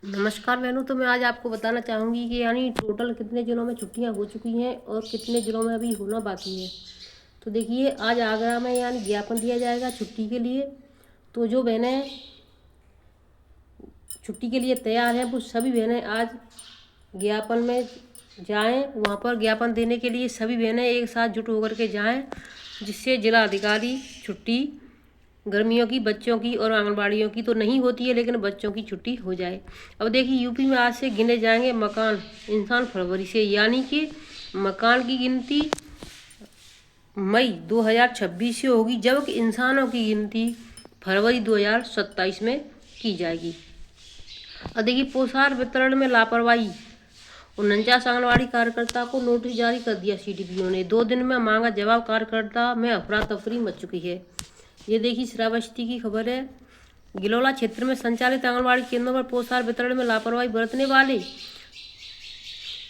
नमस्कार बहनों। तो मैं आज आपको बताना चाहूँगी कि टोटल कितने ज़िलों में छुट्टियाँ हो चुकी हैं और कितने ज़िलों में अभी होना बाकी है। तो देखिए, आज आगरा में ज्ञापन दिया जाएगा छुट्टी के लिए। तो जो बहनें छुट्टी के लिए तैयार हैं वो सभी बहनें आज ज्ञापन में जाएं। वहाँ पर ज्ञापन देने के लिए सभी बहनें एक साथ जुट होकर के जाएं, जिससे जिला अधिकारी छुट्टी गर्मियों की बच्चों की और आंगनबाड़ियों की तो नहीं होती है, लेकिन बच्चों की छुट्टी हो जाए। अब देखिए, यूपी में आज से गिने जाएंगे मकान इंसान फरवरी से, यानी कि मकान की गिनती मई 2026 से होगी, जबकि इंसानों की गिनती फरवरी 2027 में की जाएगी। और देखिए, पोषाहार वितरण में लापरवाही, 49 आंगनबाड़ी कार्यकर्ता को नोटिस जारी कर दिया सीडीपीओ ने। 2 दिन में मांगा जवाब, कार्यकर्ता में अफरा तफरी मच चुकी है। ये देखिए, श्रावस्ती की खबर है। गिलोला क्षेत्र में संचालित आंगनबाड़ी केंद्रों पर पोषाहार वितरण में लापरवाही बरतने वाले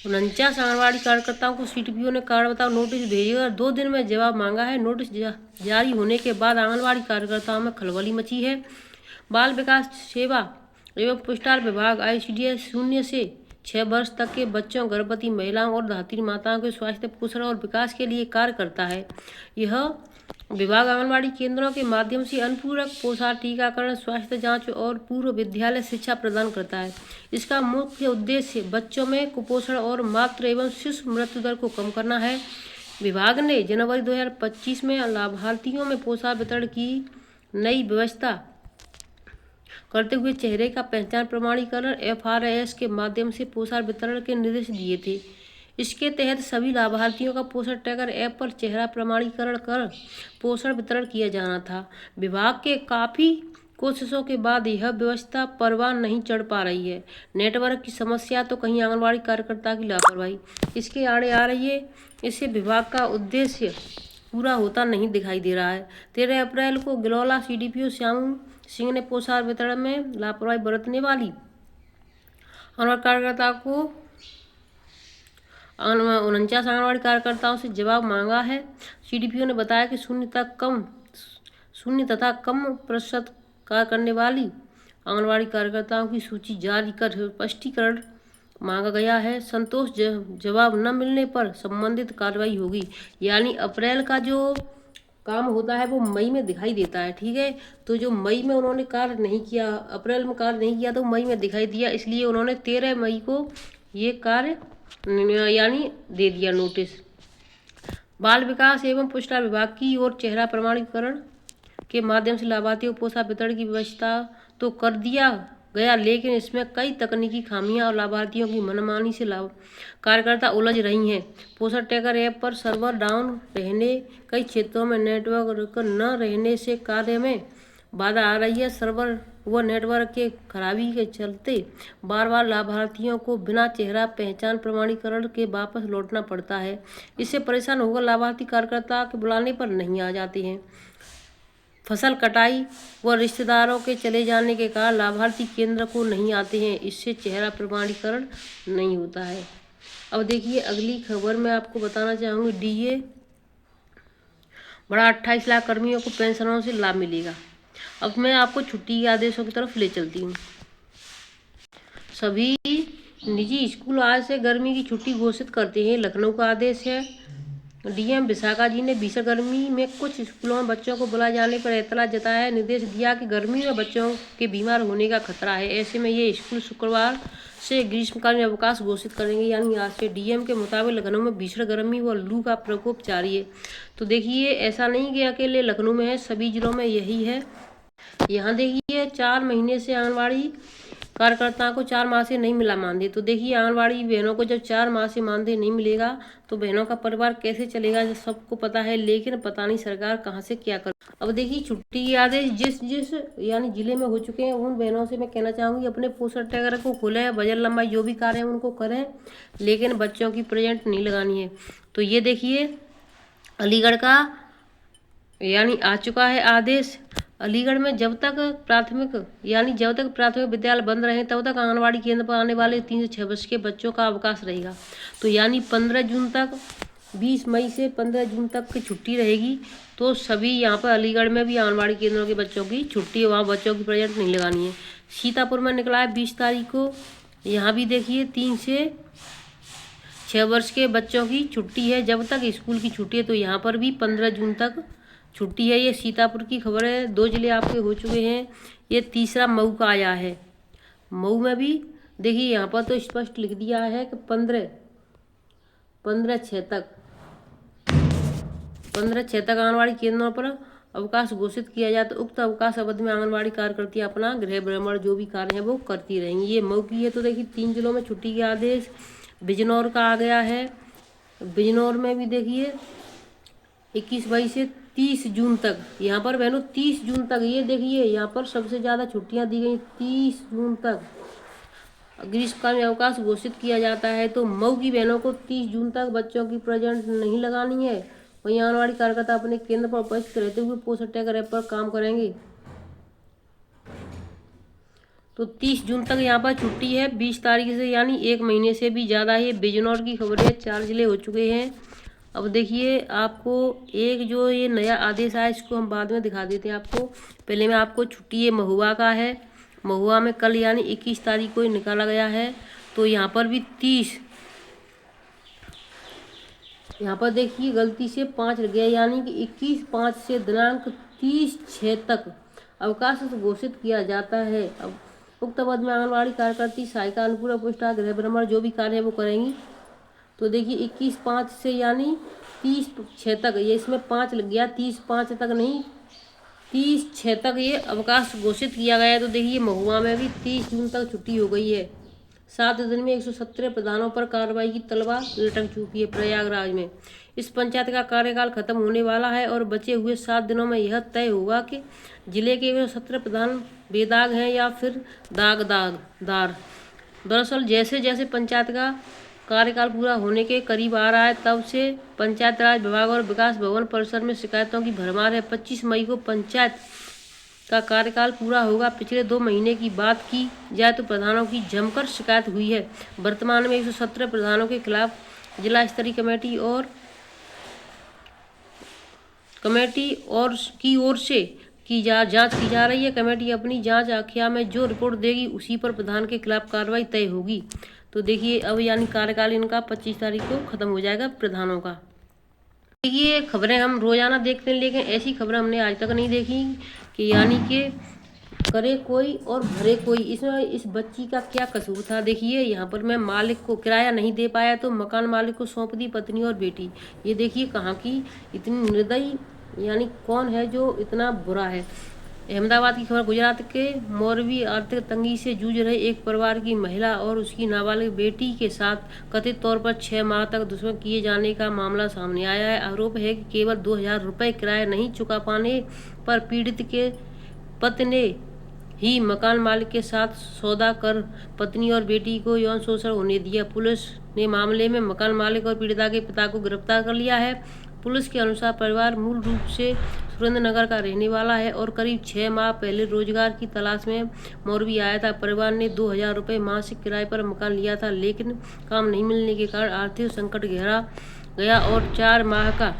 49 आंगनबाड़ी कार्यकर्ताओं को सीडीपीओ ने कारण बताओ नोटिस भेजकर 2 दिन में जवाब मांगा है। नोटिस जारी होने के बाद आंगनबाड़ी कार्यकर्ताओं में खलबली मची है। बाल विकास सेवा एवं पुष्टार विभाग ICDS 0 से 6 वर्ष तक के बच्चों, गर्भवती महिलाओं और धात्री माताओं के स्वास्थ्य, पोषण और विकास के लिए कार्य करता है। यह विभाग आंगनबाड़ी केंद्रों के माध्यम से अनुपूरक पोषण, टीकाकरण, स्वास्थ्य जांच और पूर्व विद्यालय शिक्षा प्रदान करता है। इसका मुख्य उद्देश्य बच्चों में कुपोषण और मातृ एवं शिशु मृत्यु दर को कम करना है। विभाग ने जनवरी 2025 में लाभार्थियों में पोषण वितरण की नई व्यवस्था करते हुए चेहरे का पहचान प्रमाणीकरण FRS के माध्यम से पोषण वितरण के निर्देश दिए थे। इसके तहत सभी लाभार्थियों का पोषण ट्रैकर ऐप पर चेहरा प्रमाणीकरण कर पोषण वितरण किया जाना था। विभाग के काफ़ी कोशिशों के बाद यह व्यवस्था परवान नहीं चढ़ पा रही है। नेटवर्क की समस्या तो कहीं आंगनबाड़ी कार्यकर्ता की लापरवाही इसके आड़े आ रही है। इससे विभाग का उद्देश्य पूरा होता नहीं दिखाई दे रहा है। 13 अप्रैल को गिलौला CDPO श्याम सिंह ने पोषण वितरण में लापरवाही बरतने वाली आंगनबाड़ी कार्यकर्ता को 49 आंगनबाड़ी कार्यकर्ताओं से जवाब मांगा है। CDPO ने बताया कि शून्य तथा कम प्रतिशत कार्य करने वाली आंगनबाड़ी कार्यकर्ताओं की सूची जारी कर स्पष्टीकरण मांगा गया है। संतोष जवाब न मिलने पर संबंधित कार्रवाई होगी। यानी अप्रैल का जो काम होता है वो मई में दिखाई देता है, ठीक है। तो जो मई में उन्होंने कार्य नहीं किया, अप्रैल में कार्य नहीं किया, तो मई में दिखाई दिया, इसलिए उन्होंने 13 मई को ये कार्य यानी दे दिया नोटिस। बाल विकास एवं पुष्टार विभाग की ओर चेहरा प्रमाणीकरण के माध्यम से लाभार्थियों को पोषण वितरण की व्यवस्था तो कर दिया गया, लेकिन इसमें कई तकनीकी खामियां और लाभार्थियों की मनमानी से कार्यकर्ता उलझ रही हैं। पोषण ट्रैकर ऐप पर सर्वर डाउन रहने, कई क्षेत्रों में नेटवर्क न रहने से कार्य में बाधा आ रही है। सर्वर व नेटवर्क के खराबी के चलते बार बार लाभार्थियों को बिना चेहरा पहचान प्रमाणीकरण के वापस लौटना पड़ता है। इससे परेशान होकर लाभार्थी कार्यकर्ता के बुलाने पर नहीं आ जाते हैं। फसल कटाई व रिश्तेदारों के चले जाने के कारण लाभार्थी केंद्र को नहीं आते हैं। इससे चेहरा प्रमाणीकरण नहीं होता है। अब देखिए, अगली खबर में आपको बताना चाहूँगी, DA बढ़ा 28 लाख कर्मियों को पेंशनों से लाभ मिलेगा। अब मैं आपको छुट्टी के आदेशों की तरफ ले चलती हूँ। सभी निजी स्कूल आज से गर्मी की छुट्टी घोषित करते हैं। लखनऊ का आदेश है। DM विशाखा जी ने भीषण गर्मी में कुछ स्कूलों में बच्चों को बुलाए जाने पर एतराज जताया है। निर्देश दिया कि गर्मी में बच्चों के बीमार होने का खतरा है। ऐसे में ये स्कूल शुक्रवार से ग्रीष्मकालीन अवकाश घोषित करेंगे, यानी आज से। DM के मुताबिक लखनऊ में भीषण गर्मी व लू का प्रकोप जारी है। तो देखिए, ऐसा नहीं कि अकेले लखनऊ में है, सभी जिलों में यही है। यहाँ देखिए, 4 महीने से आंगनबाड़ी कार्यकर्ताओं को 4 माह से नहीं मिला मानदेय। तो देखिए, आंगनबाड़ी बहनों को जब 4 माह से मानदेय नहीं मिलेगा तो बहनों का परिवार कैसे चलेगा, सबको पता है, लेकिन पता नहीं सरकार कहाँ से क्या कर। अब देखिए, छुट्टी के आदेश जिस जिस यानी जिले में हो चुके हैं उन बहनों से मैं कहना चाहूँगी अपने पोषण ट्रैकर को खोलें, वजन लंबाई जो भी कार्य है उनको करें, लेकिन बच्चों की प्रेजेंट नहीं लगानी है। तो ये देखिए, अलीगढ़ का यानी आ चुका है आदेश। अलीगढ़ में जब तक प्राथमिक विद्यालय बंद रहे तब तक आंगनबाड़ी केंद्र पर आने वाले 3 से 6 वर्ष के बच्चों का अवकाश रहेगा। तो यानी 15 जून तक, 20 मई से 15 जून तक की छुट्टी रहेगी। तो सभी यहाँ पर अलीगढ़ में भी आंगनबाड़ी केंद्रों के बच्चों की छुट्टी, वहाँ बच्चों की प्रेजेंट नहीं लगानी है। सीतापुर में निकला है 20 तारीख को। यहाँ भी देखिए 3 से 6 वर्ष के बच्चों की छुट्टी है, जब तक स्कूल की छुट्टी है। तो यहाँ पर भी 15 जून तक छुट्टी है। ये सीतापुर की खबर है। 2 जिले आपके हो चुके हैं। ये तीसरा मऊ का आया है। मऊ में भी देखिए यहाँ पर तो स्पष्ट लिख दिया है कि 15/6 तक आंगनबाड़ी केंद्रों पर अवकाश घोषित किया जाए। तो उक्त अवकाश अवधि में आंगनबाड़ी कार्यकर्ती अपना गृह भ्रमण जो भी कार्य है वो करती रहेंगी। ये मऊ की है। तो देखिए 3 जिलों में छुट्टी के आदेश। बिजनौर का आ गया है। बिजनौर में भी देखिए 21 मई से 30 जून तक। यहाँ पर बहनों 30 जून तक, ये देखिए यहाँ पर सबसे ज़्यादा छुट्टियाँ दी गई 30 जून तक ग्रीष्मकालीन अवकाश घोषित किया जाता है। तो मऊ की बहनों को 30 जून तक बच्चों की प्रेजेंट नहीं लगानी है। वहीं आंगनबाड़ी कार्यकर्ता अपने केंद्र पर उपस्थित रहते हुए पोषण टैग ऐप पर काम करेंगे। तो 30 जून तक यहाँ पर छुट्टी है, 20 तारीख से, यानी 1 महीने से भी ज़्यादा है। बिजनौर की खबर है। 4 जिले हो चुके हैं। अब देखिए आपको एक जो ये नया आदेश आया इसको हम बाद में दिखा देते हैं आपको। पहले में आपको छुट्टी ये महुआ का है। महुआ में कल यानी 21 तारीख को निकाला गया है। तो यहाँ पर भी 30, यहाँ पर देखिए गलती से 5 लग गया, यानी कि 21/5 से दिनांक 30/6 तक अवकाश घोषित किया जाता है। अब उक्त अवधि में आंगनबाड़ी कार्यकर्ती, सहायिका, अनुपूरक पुष्टा, गृह भ्रमण जो भी कार्य है वो करेंगी। तो देखिए 21/5 से यानी 30/6 तक, ये इसमें 5 लग गया, 30/5 तक नहीं 30/6 तक ये अवकाश घोषित किया गया है। तो देखिए महुआ में भी 30 जून तक छुट्टी हो गई है। 7 दिन में 117 प्रधानों पर कार्रवाई की तलवार लटक चुकी है प्रयागराज में। इस पंचायत का कार्यकाल खत्म होने वाला है और बचे हुए 7 दिनों में यह तय होगा कि जिले के 117 प्रधान बेदाग हैं या फिर दागदार। दरअसल जैसे जैसे पंचायत का कार्यकाल पूरा होने के करीब आ रहा है, तब से पंचायत राज विभाग और विकास भवन परिसर में शिकायतों की भरमार है। 25 मई को पंचायत का कार्यकाल पूरा होगा। पिछले 2 महीने की बात की जाए तो प्रधानों की जमकर शिकायत हुई है। वर्तमान में 117 प्रधानों के खिलाफ जिला स्तरीय कमेटी और की ओर से जांच की जा रही है। कमेटी अपनी जांच आख्या में जो रिपोर्ट देगी उसी पर प्रधान के खिलाफ कार्रवाई तय होगी। तो देखिए अब यानी कार्यकाल इनका 25 तारीख को खत्म हो जाएगा प्रधानों का। देखिए खबरें हम रोजाना देखते हैं, लेकिन ऐसी खबरें हमने आज तक नहीं देखी कि यानी कि करे कोई और भरे कोई। इसमें इस बच्ची का क्या कसूर था। देखिए यहाँ पर मैं मालिक को किराया नहीं दे पाया तो मकान मालिक को सौंप दी पत्नी और बेटी। ये देखिए कहाँ की इतनी निर्दयी, यानी कौन है जो इतना बुरा है। अहमदाबाद की खबर। गुजरात के मोरबी आर्थिक तंगी से जूझ रहे एक परिवार की महिला और उसकी नाबालिग बेटी के साथ कथित तौर पर 6 माह तक दुष्कर्म किए जाने का मामला सामने आया है। आरोप है कि केवल 2000 रुपये किराया नहीं चुका पाने पर पीड़ित के पति ने ही मकान मालिक के साथ सौदा कर पत्नी और बेटी को यौन शोषण होने दिया। पुलिस ने मामले में मकान मालिक और पीड़िता के पिता को गिरफ्तार कर लिया है। पुलिस के अनुसार परिवार मूल रूप से सुरेंद्रनगर का रहने वाला है और करीब 6 माह पहले रोजगार की तलाश में मोरबी आया था। परिवार ने 2000 रुपये मासिक किराए पर मकान लिया था, लेकिन काम नहीं मिलने के कारण आर्थिक संकट गहरा गया और 4 माह का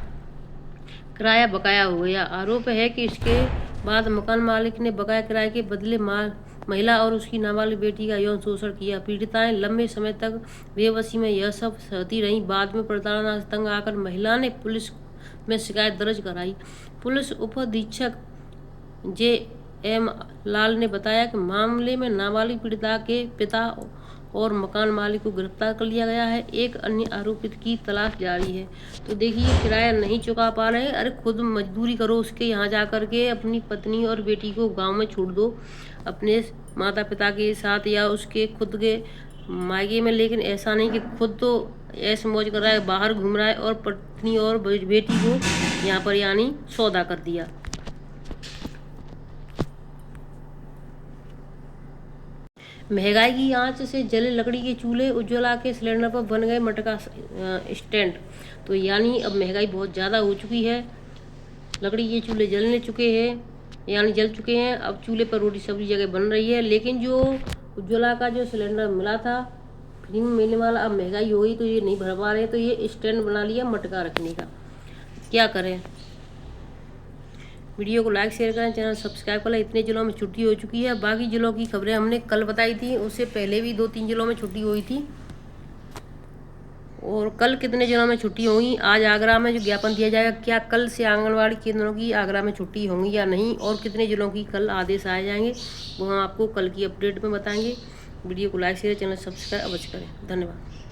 किराया बकाया हो गया। आरोप है कि इसके बाद मकान मालिक ने बकाया किराए के बदले महिला और उसकी नाबालिग बेटी का यौन शोषण किया। पीड़िताएं लंबे समय तक बेबसी में यह सब सहती रहीं। बाद में प्रताड़ना से तंग आकर महिला ने पुलिस में शिकायत दर्ज कराई। पुलिस उपाधीक्षक JM लाल ने बताया कि मामले में नाबालिग पीड़िता के पिता और मकान मालिक को गिरफ्तार कर लिया गया है। एक अन्य आरोपित की तलाश जारी है। तो देखिए किराया नहीं चुका पा रहे हैं, अरे खुद मजदूरी करो उसके यहाँ जा कर के, अपनी पत्नी और बेटी को गांव में छोड़ दो अपने माता पिता के साथ या उसके खुद के मायके में। लेकिन ऐसा नहीं कि खुद तो ऐसे मौज कर रहा है, बाहर घूम रहा है और पत्नी और बेटी को यहाँ पर यानी सौदा कर दिया। महंगाई की आंच से जले लकड़ी के चूल्हे, उज्ज्वला के सिलेंडर पर बन गए मटका स्टैंड। तो यानी अब महंगाई बहुत ज़्यादा हो चुकी है। लकड़ी के चूल्हे जल चुके हैं। अब चूल्हे पर रोटी सब्जी जगह बन रही है। लेकिन जो उज्ज्वला का जो सिलेंडर मिला था फ्री में मिलने वाला, अब महंगाई हो गई तो ये नहीं भर पा रहे, तो ये स्टैंड बना लिया मटका रखने का। क्या करें। वीडियो को लाइक शेयर करें, चैनल सब्सक्राइब करें। इतने जिलों में छुट्टी हो चुकी है। बाकी जिलों की खबरें हमने कल बताई थी, उससे पहले भी 2-3 जिलों में छुट्टी हुई थी। और कल कितने जिलों में छुट्टी होगी, आज आगरा में जो ज्ञापन दिया जाएगा, क्या कल से आंगनवाड़ी केंद्रों की आगरा में छुट्टी होंगी या नहीं, और कितने जिलों की कल आदेश आए जाएंगे, वो हम आपको कल की अपडेट में बताएंगे। वीडियो को लाइक शेयर, चैनल सब्सक्राइब अवश्य करें। धन्यवाद।